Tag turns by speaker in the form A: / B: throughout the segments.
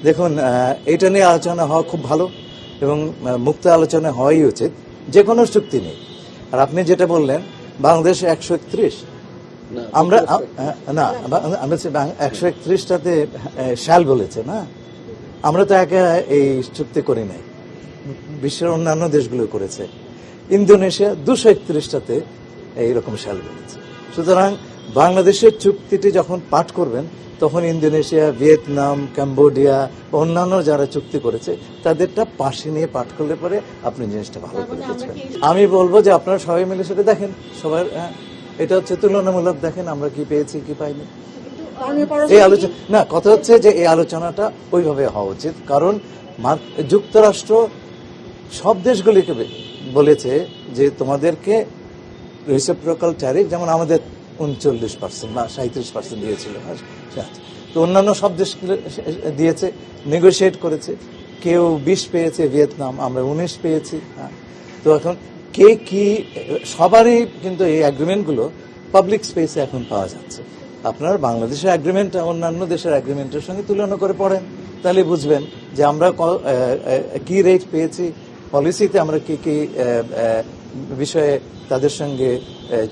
A: দেখুন, এটা নিয়ে আলোচনা হওয়া খুব ভালো এবং মুক্ত আলোচনা হওয়াই উচিত। যে কোনো চুক্তি নেই। আর আপনি যেটা বললেন বাংলাদেশ 131, আমরা না আমরা 131টাতে শ্যাল বলেছে না, আমরা তো একা এই চুক্তি করি নাই, বিশ্বের অন্যান্য দেশগুলো করেছে। ইন্দোনেশিয়া 231টাতে এইরকম শ্যাল বলেছে। সুতরাং বাংলাদেশের চুক্তিটি যখন পাঠ করবেন তখন ইন্দোনেশিয়া, ভিয়েতনাম, কম্বোডিয়া, অন্যান্য যারা চুক্তি করেছে তাদেরটা পাশে নিয়ে পাঠ করলে পরে আপনি জিনিসটা ভালো করে বুঝবেন। আমি বলবো যে আপনারা সবাই মিলে সেটা দেখেন, সবার এটা হচ্ছে তুলনামূলক, দেখেন আমরা কি পেয়েছি কি পাইনি। এই আলোচনা না, কথা হচ্ছে যে এই আলোচনাটা ওইভাবে হওয়া উচিত, কারণ যুক্তরাষ্ট্র সব দেশগুলিকে বলেছে যে তোমাদেরকে রেসিপ্রোকাল ট্যারিফ, যেমন আমাদের 39% বা 37% দিয়েছিল, তো অন্যান্য সব দেশ দিয়েছে, নেগোশিয়েট করেছে। কেউ 20 পেয়েছে, ভিয়েতনাম, আমরা 19 পেয়েছি। তো এখন কে কি, সবারই কিন্তু এই অ্যাগ্রিমেন্টগুলো পাবলিক স্পেসে এখন পাওয়া যাচ্ছে। আপনার বাংলাদেশের অ্যাগ্রিমেন্ট অন্যান্য দেশের অ্যাগ্রিমেন্টের সঙ্গে তুলনা করে পড়েন, তাহলে বুঝবেন যে আমরা কি রেট পেয়েছি, পলিসিতে আমরা কি কি বিষয়ে তাদের সঙ্গে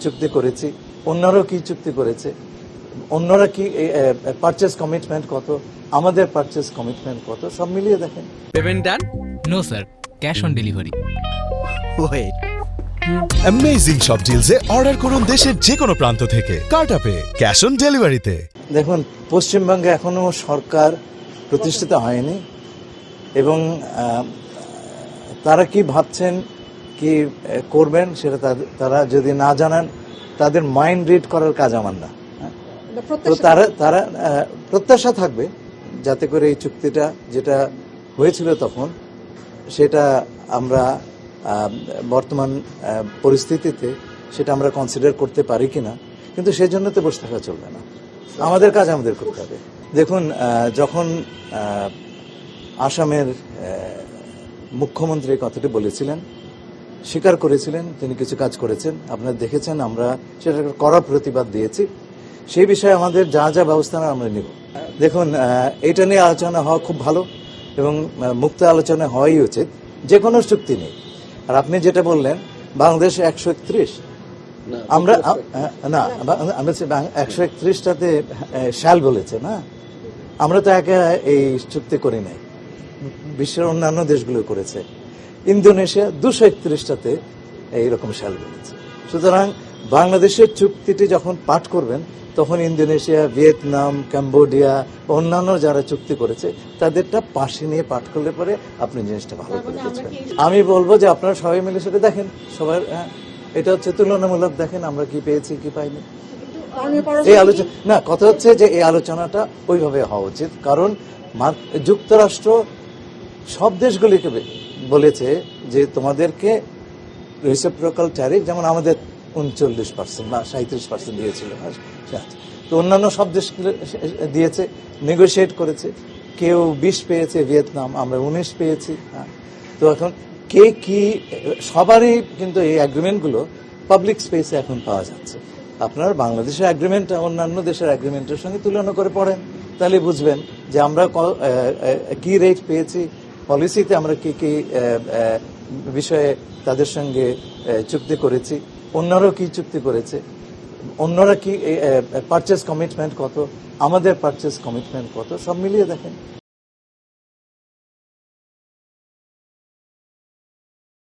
A: চুক্তি করেছি, অন্যরাও কি চুক্তি করেছে, অন্যরা কি পারচেজ কমিটমেন্ট কত, আমাদের পারচেজ কমিটমেন্ট কত, সব মিলিয়ে দেখেন।
B: Payment done?
C: No sir, cash on delivery.
B: Wait,
D: amazing সব ডিলসে অর্ডার করুন দেশের যে কোনো প্রান্ত থেকে, কার্টাপে ক্যাশ অন ডেলিভারিতে।
A: দেখুন, পশ্চিমবঙ্গে এখনো সরকার প্রতিষ্ঠিত হয়নি এবং তারা কি ভাবছেন, কি করবেন, সেটা তারা যদি না জানান, তাদের মাইন্ড রিড করার কাজ আমার না। তো তারা প্রত্যাশা থাকবে যাতে করে এই চুক্তিটা যেটা হয়েছিল তখন, সেটা আমরা বর্তমান পরিস্থিতিতে সেটা আমরা কনসিডার করতে পারি কিনা, কিন্তু সেই জন্য তো বসে থাকা চলবে না, আমাদের কাজ আমাদের করতে হবে। দেখুন, যখন আসামের মুখ্যমন্ত্রী কথাটি বলেছিলেন, স্বীকার করেছিলেন তিনি কিছু কাজ করেছেন, আপনারা দেখেছেন, আমরা সেটা কড়া প্রতিবাদ দিয়েছি। সেই বিষয়ে আমাদের যা যা ব্যবস্থা আমরা নিব। দেখুন, এটা নিয়ে আলোচনা হওয়া খুব ভালো এবং মুক্ত আলোচনা হওয়াই উচিত। যে কোনো চুক্তি নেই। আর আপনি যেটা বললেন বাংলাদেশ 131, আমরা না আমরা 131টাতে শ্যাল বলেছে না, আমরা তো একা এই চুক্তি করি নাই, বিশ্বের অন্যান্য দেশগুলো করেছে। ইন্দোনেশিয়া 231টাতে এইরকম শ্যাল বলেছে। সুতরাং বাংলাদেশের চুক্তিটি যখন পাঠ করবেন তখন ইন্দোনেশিয়া, ভিয়েতনাম, কম্বোডিয়া, অন্যান্য যারা চুক্তি করেছে তাদেরটা পাশে নিয়ে পাঠ করলে পরে আপনি জিনিসটা ভালো করে বুঝবেন। আমি বলবো যে আপনারা সবাই মিলে সেটা দেখেন, সবার এটা হচ্ছে তুলনামূলক, দেখেন আমরা কি পেয়েছি কি পাইনি। এই আলোচনা না, কথা হচ্ছে যে এই আলোচনাটা ওইভাবে হওয়া উচিত, কারণ যুক্তরাষ্ট্র সব দেশগুলিকে বলেছে যে তোমাদেরকে রেসিপ্রোকাল ট্যারিফ, যেমন আমাদের 39% বা 37% দিয়েছিল, তো অন্যান্য সব দেশ দিয়েছে, নেগোশিয়েট করেছে। কেউ 20 পেয়েছে, ভিয়েতনাম, আমরা 19 পেয়েছি। তো এখন কে কি, সবারই কিন্তু এই অ্যাগ্রিমেন্টগুলো পাবলিক স্পেসে এখন পাওয়া যাচ্ছে। আপনার বাংলাদেশের অ্যাগ্রিমেন্ট অন্যান্য দেশের অ্যাগ্রিমেন্টের সঙ্গে তুলনা করে পড়েন, তাহলে বুঝবেন যে আমরা কি রেট পেয়েছি, পলিসিতে আমরা কি কি বিষয়ে তাদের সঙ্গে চুক্তি করেছি, অন্যরাও কি চুক্তি করেছে, অন্যরা কি পারচেজ কমিটমেন্ট কত, আমাদের পারচেজ কমিটমেন্ট কত, সব মিলিয়ে দেখেন।